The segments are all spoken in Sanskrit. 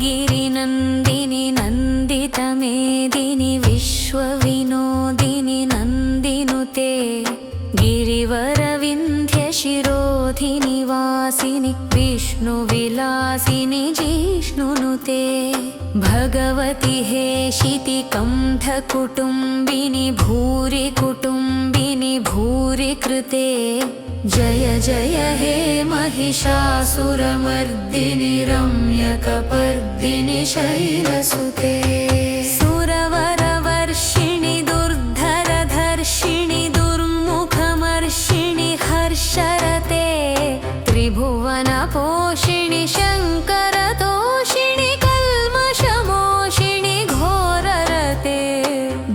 ऐगिरिनन्दिनि नन्दितमेदिनि विश्वविनोदिनि नन्दिनुते गिरिवरविन्ध्यशिरोधिनि वासिनि विष्णुविलासिनि जिष्णुनुते भगवति हेशिति कण्ठकुटुम्बिनि भूरि कुटुम्बिनि भूरि कृते जय जय हे महिषासुरमर्दिनि रम्यकपर्दिनि शैलसुते सुरवरवर्षिणि दुर्धरधर्षिणि दुर्मुखमर्षिणि हर्षरते त्रिभुवनपोषिणि शङ्करतोषिणि कल्मषमोषिणि घोररते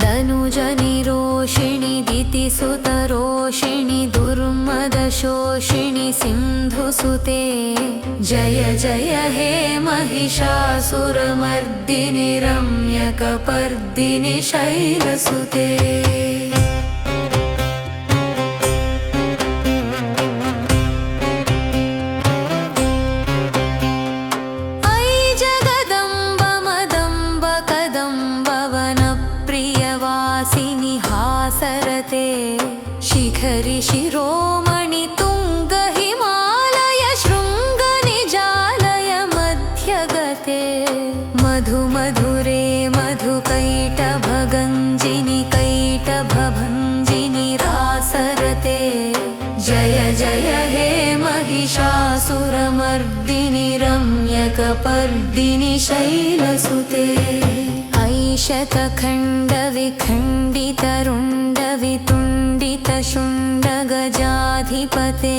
दनुजनिरोषिणि दितिसुतरोषिणि दुर्मदशोषिणि सिन्धुसुते जय जय हे महिषासुरमर्दिनि रम्यकपर्दिनि शैलसुते सरते शिखरि शिरोमणि तुङ्ग हिमालय शृङ्ग निजालय मध्यगते मधुमधुरे मधुकैटभगञ्जिनि कैटभभञ्जिनि रासरते जय जय हे महिषासुरमर्दिनि रम्यकपर्दिनि शैलसुते ऐशतखण्डविखण्डितरुण्डवितुण्डितशुण्डगजाधिपते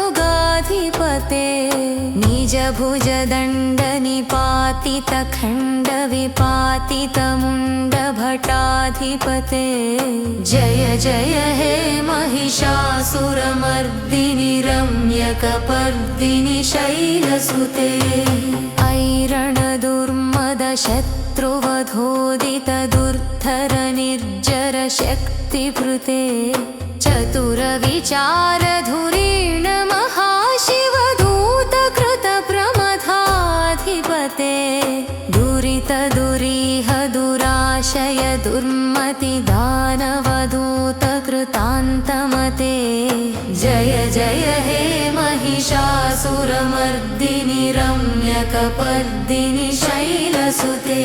रिपुगजगण्डविदारणचण्डपराक्रमशुण्डमृगाधिपते निजभुजदण्डनिपातितखण्डविपातितमुण्डभटाधिपते जय जय हे महिषासुरमर्दिनि रम्यकपर्दिनि शैलसुते ऐरणदुर्मदशत्रुवधोदितदुर्धरनिर्जरशक्तिभृते चतुरविचारधुरीण महाशिवदूतकृतप्रमथाधिपते दुरितदुरीह दुराशय दुर्मतिदानवदूतकृतान्तमते जय जय हे महिषासुरमर्दिनि रम्यकपर्दिनि शैलसुते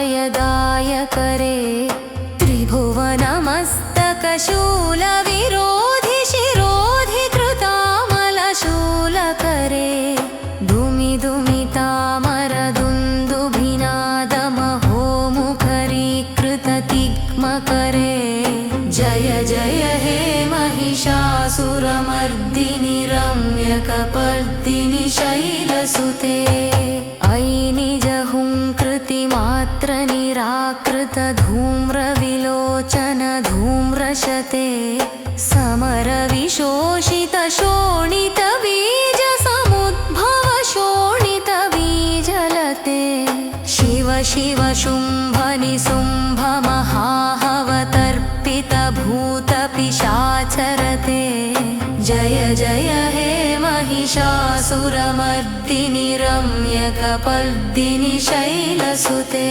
ऐशरणागतवैरिवधूवरवीरवराभयदायकरे त्रिभुवनमस्तकशूलविरोधि शिरोधि कृतामलशूलकरे धूमिधूमितामरदुन्दुभिनादमहोमुखरीकृततिग्मकरे जय जय हे महिषासुरमर्दिनि रम्यकपर्दिनि शैलसुते ऐनिजहुङ्कृतिमात्रनिराकृतधूम्रविलोचन धूम्रशते समरविशोषितशोणितबीजसमुद्भवशोणितबीजलते शिव शिव शुम्भनिशुम्भ महाहवतर्पितभूतपिशाचरते जय जय हे महिषासुरमर्दिनि रम्यकपर्दिनि शैलसुते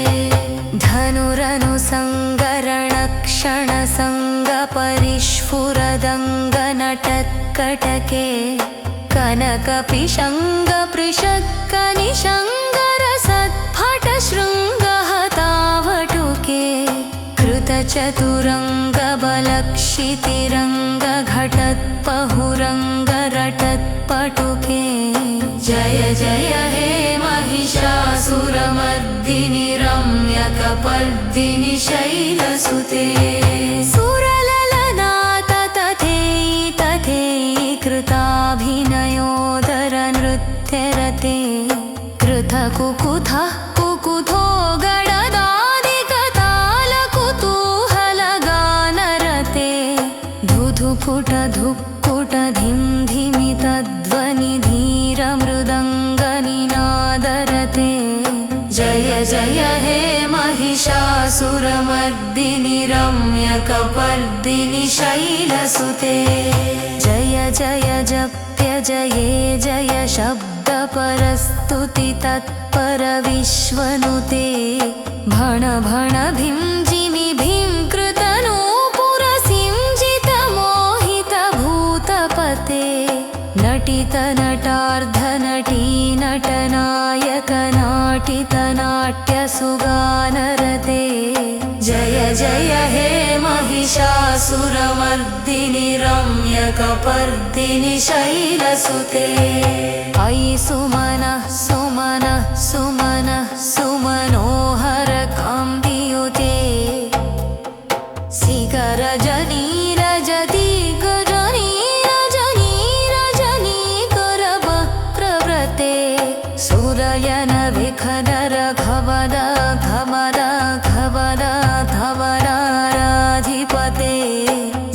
धनुरनुसङ्गरणक्षणसङ्गपरिस्फुरदङ्गनटत्कटके कनकपिशङ्गपृषक्कनिशङ्गरसत्फटशृङ्गहतावटुके कृतचतुरङ्गबलक्षितिरङ्गघटत्पहुरङ्गरटत्पटुके जय जय हे महिषासुरमर्दिनि रम्यकपर्दिनि शैलसुते सुरललनाथ तथेयि तथेयि कृताभिनयोदरनृत्यरते कृतकुकुथः कुकुथो गडदादिकथा जय हे महिषासुरमर्दिनि रम्यकपर्दिनि शैलसुते जय जय जप्य जये जय शब्दपरस्तुति तत्पर विश्वनुते भण भण भीं जिमि भीं कृतनूपुर सिंजित मोहित भूतपते नटित नटार्ध नटी नटनायक नाटित नाट्य सुगानरते जय जय हे महिषासुरमर्दिनि रम्यकपर्दिनि शैलसुते अयि सुमनः सुमनः सुमनः सुमनोहर कान्तियुते शिखरजनी रजती गजनी रजनी रजनी करवक्त्रव्रते सुरयन विखदर घवद घवद घवद घवराधिपते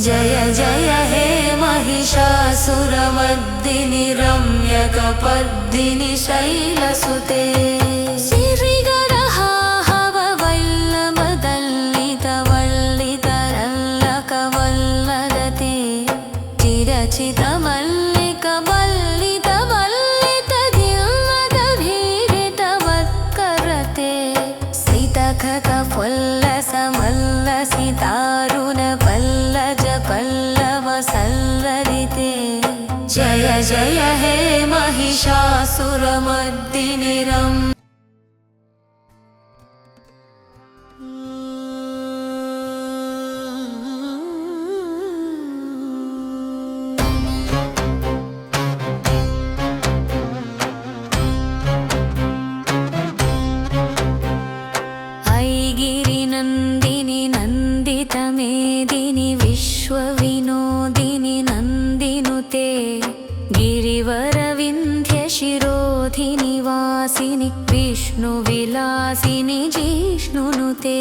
जय जय हे महिषासुरमर्दिनि रम्यकपर्दिनि शैलसुते चिरचितवल्लिकवल्लितरल्लकवल्लरते चिरचितमल्लिकवल्लितमल्लितधीरितवत्करते सितखतफुल्लसमल्लसितारुणपल्लज पल्लवसल्लरिते जय जय हे महिषासुरमर्दिनि ऐगिरिनन्दिनि नन्दितमेदिनि विश्वविनोदिनि नन्दिनुते गिरिवरविन्ध्यशिरोधिनि वासिनि विष्णुविलासिनि जिष्णुनुते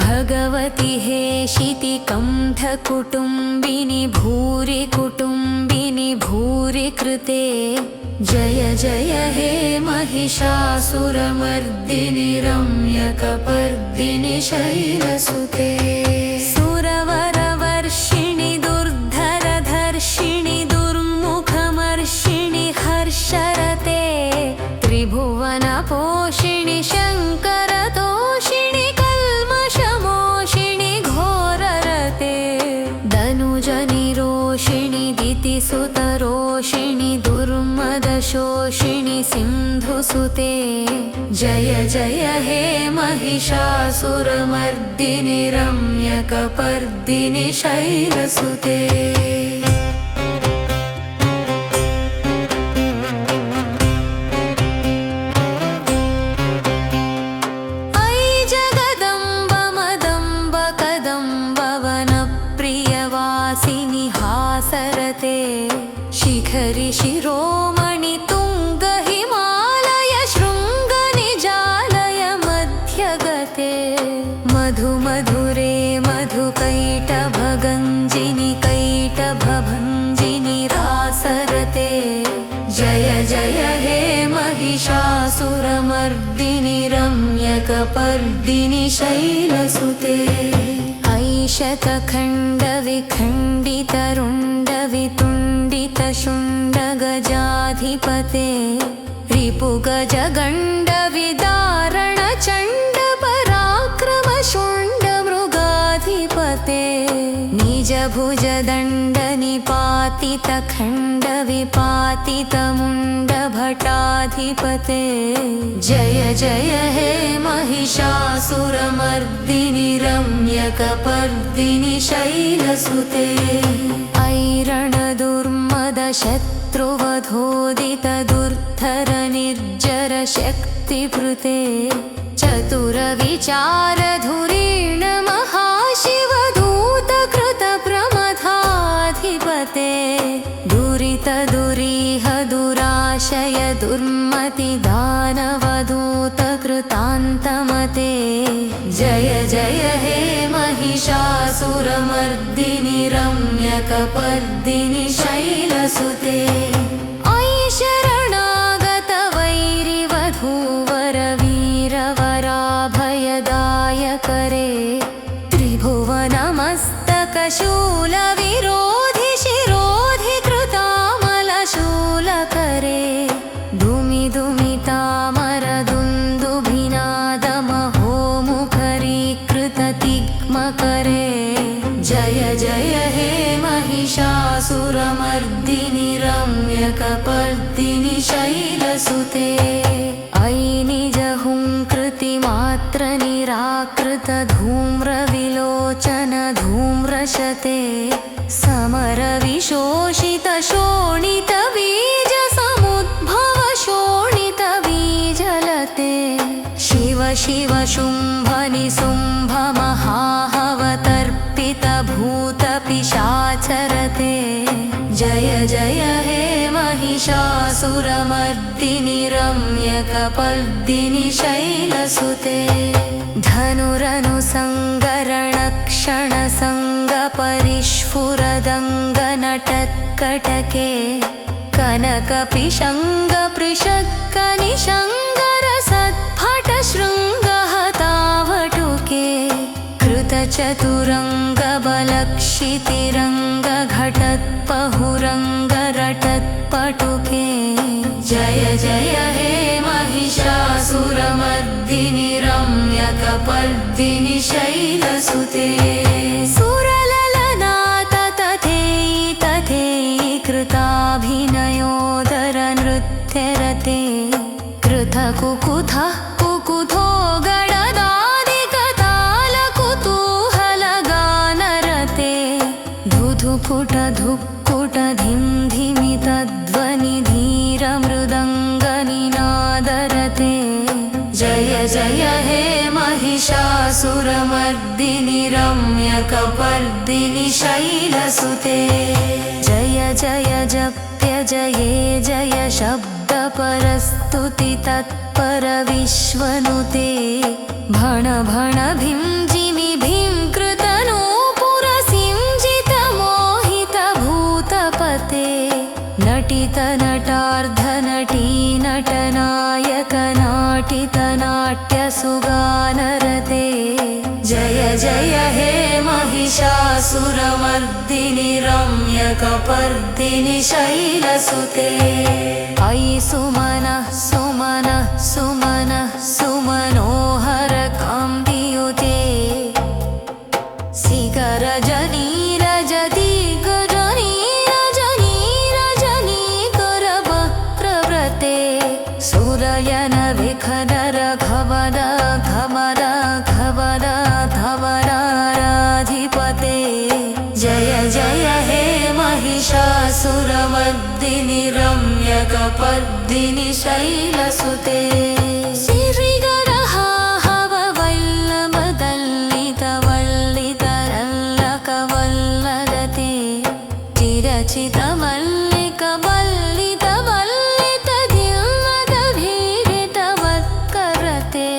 भगवति हेशिति कण्ठकुटुम्बिनि भूरि कुटुम्बिनि भूरि कृते जय जय हे महिषासुरमर्दिनि रम्यकपर्दिनि शैलसुते सुरवरवर्षिणि दुर्धरधर्षिणि दुर्मुखमर्षिणि हर्षरते त्रिभुवनपोषिणि शङ्करतोषिणि कल्मषमोषिणि घोररते दनुजनिरोषिणि दितिसुतरोषिणि दुर्मदशोषिणि सिन्धुसुते जय जय हे महिषासुरमर्दिनि रम्यकपर्दिनि शैलसुते अयि जगदम्ब मदम्ब कदम्ब वनप्रियवासिनि हासरते शिखरि शिरोमणि तुङ्ग हिमालय शृङ्ग निजालय मध्यगते मधु मधुरे मधुकैटभगञ्जिनि कैटभभञ्जिनि रासरते जय जय हे महिषासुरमर्दिनि रम्यकपर्दिनि शैलसुते ऐशतखण्डविखण्डितरुण्डवितुण्डितशुण्डगजाधिपते रिपुगजगण्डविदारणचण्डपराक्रमशुण्डमृगाधिपते निजभुजदण्डनिपातितखण्डविपातितमुण्डभटाधिपते जय जय हे महिषासुरमर्दिनि रम्यकपर्दिनि शैलसुते ऐरणदुर्मदशत्रुवधोदितदुर्धरनिर्जरशक्तिभृते चतुरविचारधुरीण महाशिवधूतकृतप्रमथाधिपते दुरितदुरीह दुराशय दुर्मतिदानवधूतकृतान्तमते जय जय हे महिषासुरमर्दिनि रम्यकपर्दिनि शैलसुते अयि शरणागत वैरिवधूवर वीरवर महिषासुरमर्दिनि रम्यकपर्दिनि शैलसुते अयि निजहुङ्कृतिमात्रनिराकृत धूम्रविलोचन धूम्रशते समरविशोषितशोणितबीजसमुद्भव शोणितबीजलते शिव शिव शुम्भ निशुम्भ महाहवतर्पितभूतपिशाचरते जय जय हे महिषासुरमर्दिनि रम्यकपर्दिनि शैलसुते धनुरनुसङ्गरणक्षणसङ्गपरिस्फुरदङ्गनटत्कटके कनकपिशङ्गपृषक्कनिशङ्गरसत्फटशृङ्गहतावटुके कृतचतुरङ्गबलक्षितिरङ्गघटत्पहुरङ्गरटत्पटुके जय जय हे महिषासुरमर्दिनि रम्यकपर्दिनि शैलसुते सुरललनाथ तथेयि तथेयि कृताभिनयोदरनृत्यरते कृतकुकुथः कुकुथो गडदादिकतालकुतूहलगानरते धुधुकुटधुक्कुटधिं धिमितध्वनिधीरमृदङ्गनिनादरते जय जय हे महिषासुरमर्दिनि रम्यकपर्दिनि शैलसुते जय जय जप्य जये जय शब्दपरस्तुति तत्पर विश्वनुते भण भण भीं जिमि भीं कृतनूपुरसिंजितमोहितभूतपते नटित नटार्धनटी नटनायक नाटितनाट्यसुगानरते जय जय हे महिषासुरमर्दिनि रम्यकपर्दिनि शैलसुते अयि सुमनः सुमनः सुमनः सुमनोहर कान्तियुते सिगरजनी रजती गजनी रजनी रजनी करवक्त्रव्रते सुरयन विखदर घवद घमद घवद धवराधिपते जय जय हे महिषासुरमर्दिनि रम्यकपर्दिनि शैलसुते सिरिगरहाहववल्लमदल्लितवल्लितरल्लकवल्लदते चिरचितमल्लिकमल्लितधिल्लदभीडितवत्करते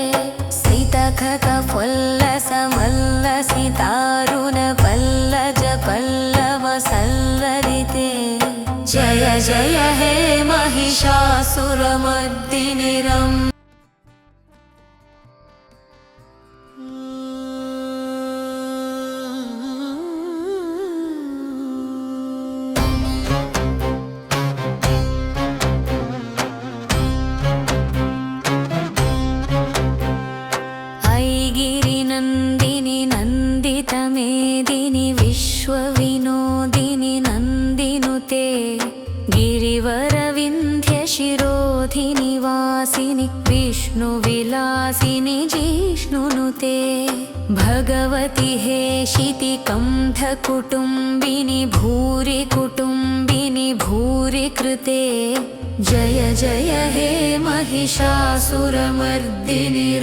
सितखतफुल्लसमल्लसितारुणपल्लजपल्लवसल्लरिते जय जय हे महिषासुरमर्दिनि नन्दितमेदिनि विश्वविनोदिनि नन्दिनुते गिरिवरविन्ध्यशिरोधिनि वासिनि विष्णुविलासिनि जिष्णुनुते भगवति हेशितिकण्ठकुटुम्बिनि भूरि कुटुम्बिनि भूरि कृते जय जय हे महिषासुरमर्दिनि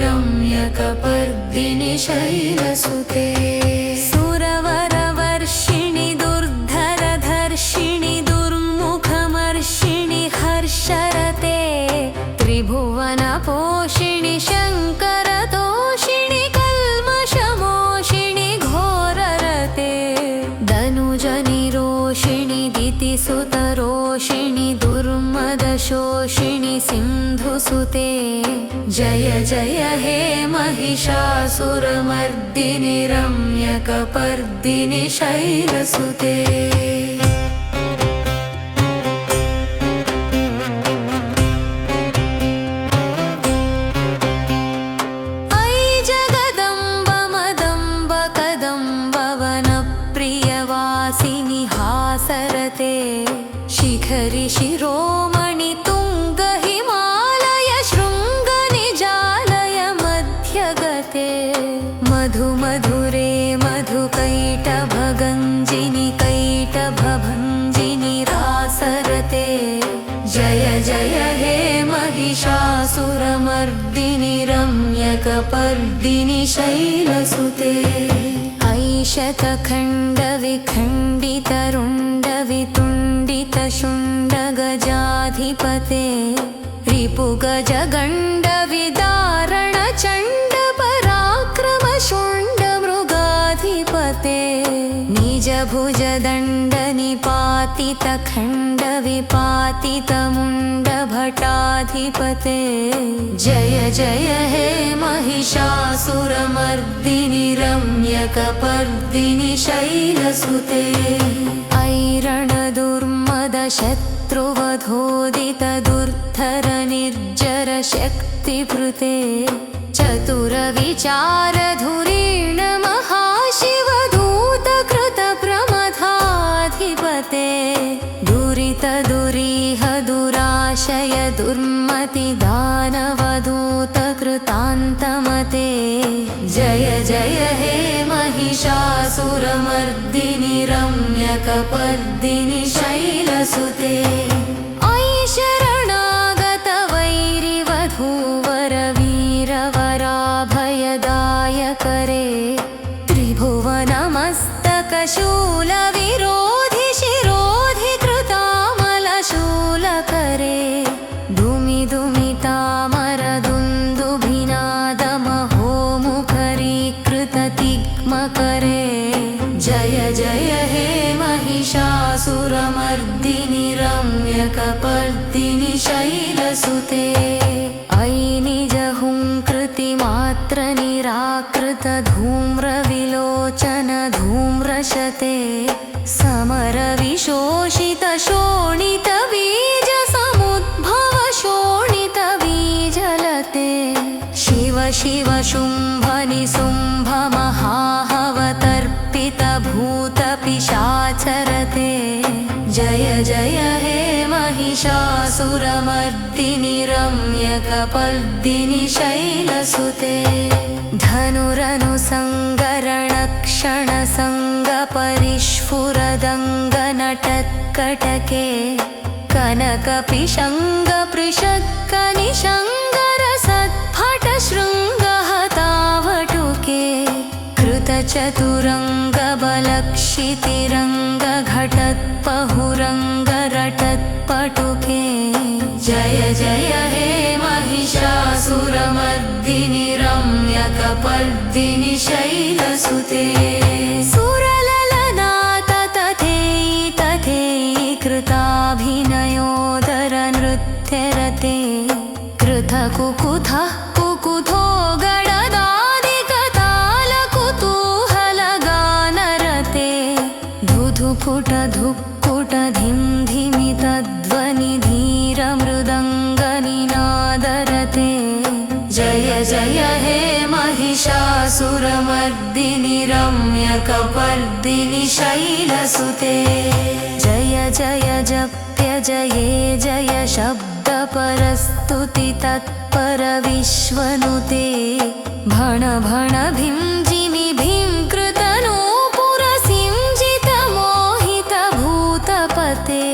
रम्यकपर्दिनि शैलसुते सुरवरवर्षिणि दुर्धरधर्षिणि दुर्मुखमर्षिणि हर्षरते त्रिभुवनपोषिणि शङ्करतोषिणि कल्मषमोषिणि घोररते दनुजनिरोषिणि दितिसुतरोषिणि दुर्मदशोषिणि सिन्धुसुते जय जय हे महिषासुरमर्दिनि रम्यकपर्दिनि शैलसुते अयि जगदम्ब मदम्ब कदम्ब वनप्रियवासिनि हासरते रम्यकपर्दिनि शैलसुते ऐशतखण्डविखण्डितरुण्डवितुण्डितशुण्डगजाधिपते रिपुगजगण्डविदारणचण्डपराक्रमशुण्डमृगाधिपते निजभुजदण्डनिपातितखण्डविपातितमुण्डभटाधिपते जय जय हे महिषासुरमर्दिनि रम्यकपर्दिनि शैलसुते ऐरणदुर्मदशत्रुवधोदितदुर्धरनिर्जरशक्तिभृते चतुरविचारधुरीण महाशिवदूतकृतप्रमथाधिपते दुरितदुरीह दुराशय दुर्मतिदानवदूतकृतान्तमते जय जय हे महिषासुरमर्दिनि रम्यकपर्दिनि शैलसुते ऐशरणागतवैरिवधूवरवीरवराभयदायकरे त्रिभुवनमस्तकशूलविरोधि शिरोधि कृतामलशूलकरे धूमिधूमितामरदुन्दुभिनादमहोमुखरीकृततिग्मकरे जय जय हे महिषासुरमर्दिनि रम्यकपर्दिनि शैलसुते ऐनिजहुङ्कृतिमात्रनिराकृतधूम्रविलोचनधूम्रशते समरविशोषितशोणितबीजसमुद्भवशोणितबीजलते शिव शिव शुम्भनिशुम्भमहाहवतर्पितभूतपिशाचरते जय जय हे महिषासुरमर्दिनि रम्यकपर्दिनि शैलसुते धनुरनुसङ्गरणक्षणसङ्गपरिस्फुरदङ्गनटत्कटके कनकपिशङ्गपृषक्कनिशङ्गरसत्फटशृङ्गहतावटुके कृतचतुरङ्गबलक्षितिरङ्गघटत्पहुरङ्गरटत्पटुके जय जय हे महिषासुरमर्दिनि रम्यकपर्दिनि शैलसुते सुरललनाततथेयि तथेयि कृताभिनयोदरनृत्यरते कृतकुकुथः कुकुथो गडदादिकतालकुतूहलगानरते धुधुकुटधुक्कुटधिंधिमितध्वनिधीरमृदङ्गनिनादरते जय जय हे महिषासुरमर्दिनि रम्यकपर्दिनि शैलसुते जय जय जप्य जये जय शब्दपरस्तुति तत्परविश्वनुते भण भण भीं जिमि भीं कृतनूपुरसिंजितमोहितभूतपते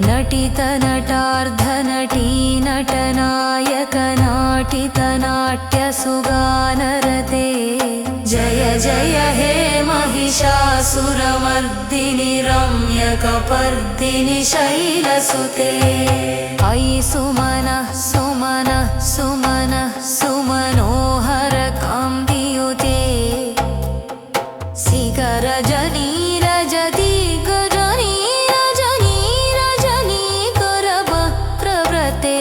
नटितनटार्धनटी नटनायकनाटितनाट्यसुगानरते जय जय हे महिषासुरमर्दिनि रम्यकपर्दिनि शैलसुते अयि सुमनः सुमनः सुमनः सुमनोहरकान्तियुते सिगरजनीरजति गजनीरजनीरजनीकरवक्त्रव्रते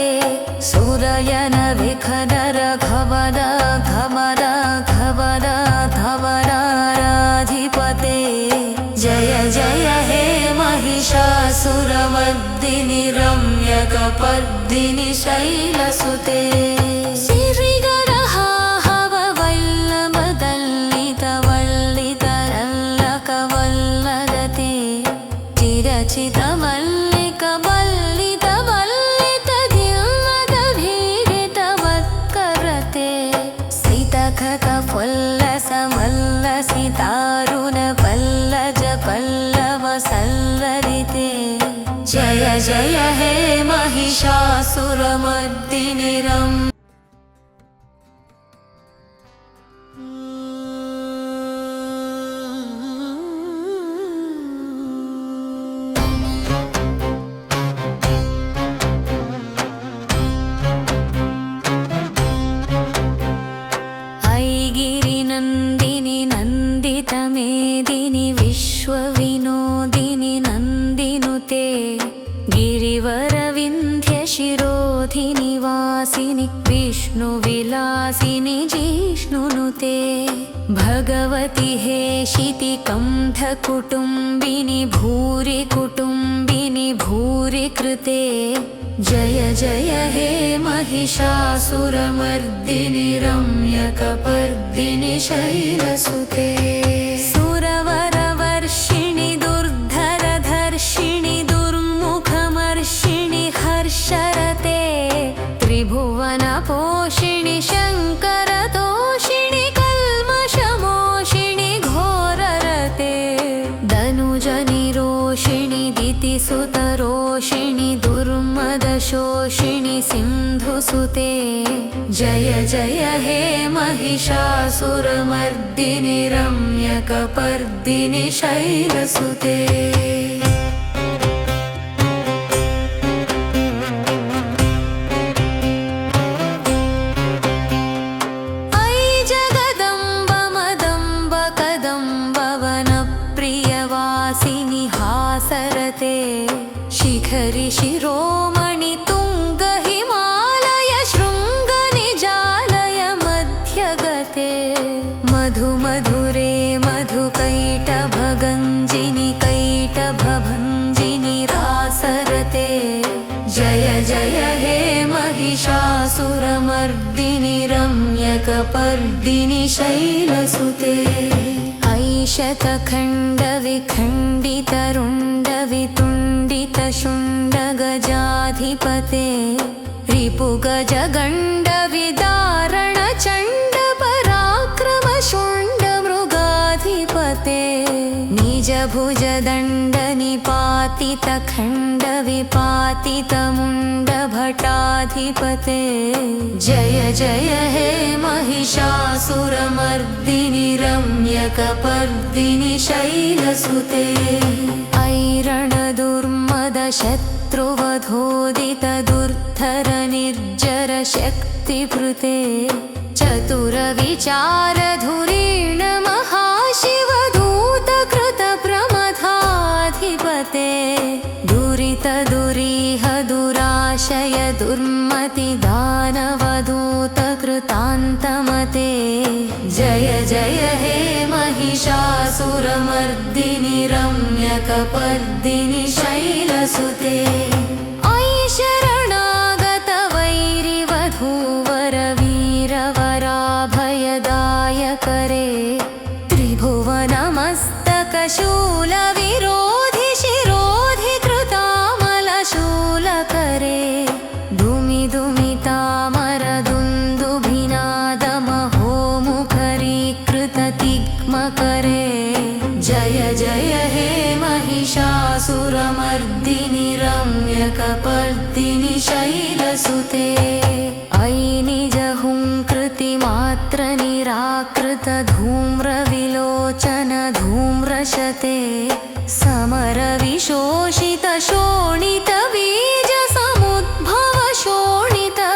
सुरयनविखदर घवद घमद घवद धवराधिपते जय जय हे महिषासुरमर्दिनि रम्यकपर्दिनि शैलसुते सिरिगरहाहववल्लभदल्लितवल्लितरल्लकवल्लगते चिरचितमल्लिकवल्लितमल्लितधीरितवत्करते सितखकफुल्लसमल्लसितारुणपल्लजपल्लवसल्लरिते जय जय हे महिषासुरमर्दिनि विलासिनि जिष्णुनुते भगवति हेशिति कण्ठकुटुम्बिनि भूरि कुटुम्बिनि भूरि कृते जय जय हे महिषासुरमर्दिनि रम्यकपर्दिनि शैलसुते सुरवरवर्षिणि दुर्धरधर्षिणि दुर्मुखमर्षिणि हर्षरते त्रिभुवनपोषिणि शङ्करतोषिणि कल्मषमोषिणि घोररते दनुजनिरोषिणि दितिसुतरोषिणि दुर्मदशोषिणि सिन्धुसुते जय जय हे महिषासुरमर्दिनि रम्यकपर्दिनि शैलसुते शिखरि शिरोमणि तुङ्ग हिमालय शृङ्ग निजालय मध्यगते मधु मधुरे मधुकैटभगञ्जिनि कैटभभञ्जिनि रासरते जय जय हे महिषासुरमर्दिनि रम्यकपर्दिनि शैलसुते ऐशतखण्डविखण्डितरुण्डवितुण्डितशुण्डगजाधिपते रिपुगजगण्डविदारणचण्डपराक्रमशुण्डमृगाधिपते निजभुजदण्डनिपातितखण्डविपातितमुण्डभटाधिपते जय जय हे महिषासुरमर्दिनि रम्यकपर्दिनि शैलसुते ऐरणदुर्मदशत्रुवधोदितदुर्धरनिर्जरशक्तिभृते चतुरविचारधुरीण महाशिवदूतकृतप्रमथाधिपते दुरितदुरीह दुराशय दुर्मतिदानवदूतकृतान्तमते जय जय हे महिषासुरमर्दिनि रम्यकपर्दिनि शैलसुते ऐशरणागतवैरिवधूवरवीरवराभयदायकरे त्रिभुवनमस्तकशूलविरोधि शिरोधि कृतामलशूलकरे धूमिधूमितामरदुन्दुभिनादमहोमुखरीकृततिग्मकरे जय जय हे महिषासुरमर्दिनि रम्यकपर्दिनि शैलसुते ऐनिजहुङ्कृतिमात्रनिराकृतधूम्रविलोचनधूम्रशते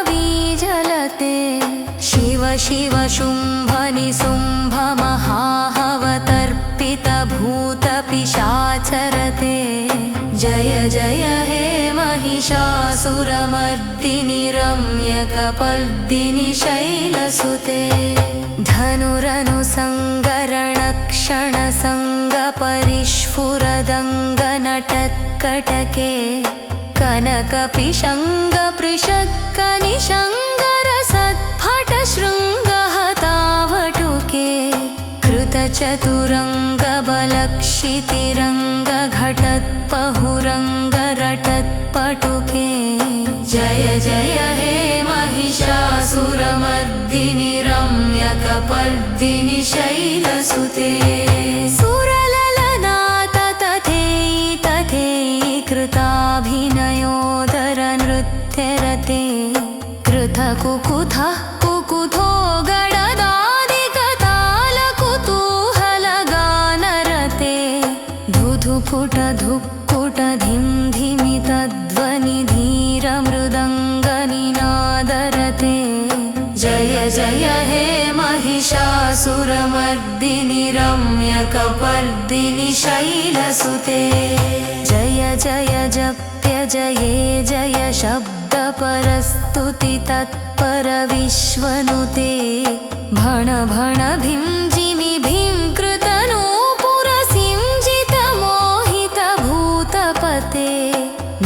समरविशोषितशोणितबीजसमुद्भवशोणितबीजलते शिव शिव शुम्भनिशुम्भमहाहवतर्पितभूतपिशाचरते जय जय हे महिषासुरमर्दिनि रम्यकपर्दिनि शैलसुते धनुरनुसङ्गरणक्षणसङ्गपरिस्फुरदङ्गनटत्कटके कनकपिशङ्गपृषक्कनिशङ्गरसत्फटशृङ्गहतावटुके कृतचतुरङ्गबलक्षितिरङ्गघटत्पहुरङ्गरटत्पटुके जय जय हे महिषासुरमर्दिनि रम्यकपर्दिनि शैलसुते सुरललनाततथेयि तथेयि कृताभिनयोदरनृत्यरते कृतकुकुथः कुकुथो गडदादिकतालकुतूहलगानरते धुधुफुटधुक्कुटधिं धिमितध्वनिधीरमृदङ्गनिनादरते जय जय हे महिषासुरमर्दिनि रम्यकपर्दिनि शैलसुते जय जय जप्य जये जय शब्द परस्तुति तत्पर विश्वनुते भण भण भीं कृतनूपुर सिंजित मोहित भूतपते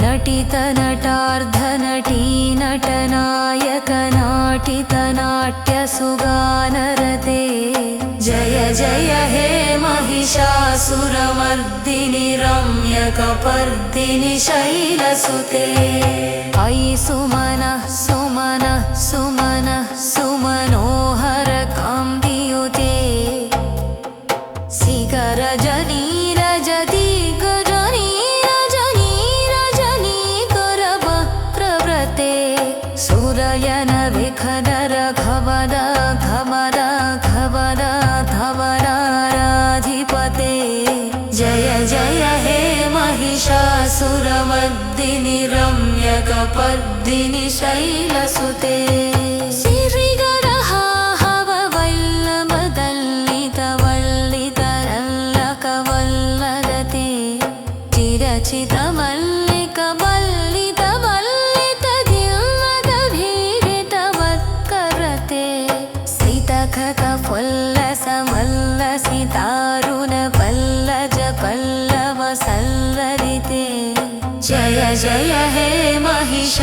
नटित नटार्ध नटी नटनायक नाटित नाट्य सुगानरते जय जय हे महिषासुरमर्दिनि रम्यकपर्दिनि शैलसुते अयि सुमनः सुमनः सुमनः सुमनोहर कान्तियुते शिखरजनी रजती गजनी रजनी रजनी करवक्त्रव्रते सूरयन विखदर घवद घवद घवद धवराधिपते जय जय हे महिषासुरमर्दिनि रम्यकपर्दिनि शैलसुते सिरिगरहाहववल्लभदल्लितवल्लितरल्लकवल्लदते चिरचितमल्लिकवल्लितधिल्लकभीरितवत्करते सितखकफुल्लसमल्लसितारुणपल्लज पल्लवसल्लरिते जय जय हे महिषासुरमर्दिनि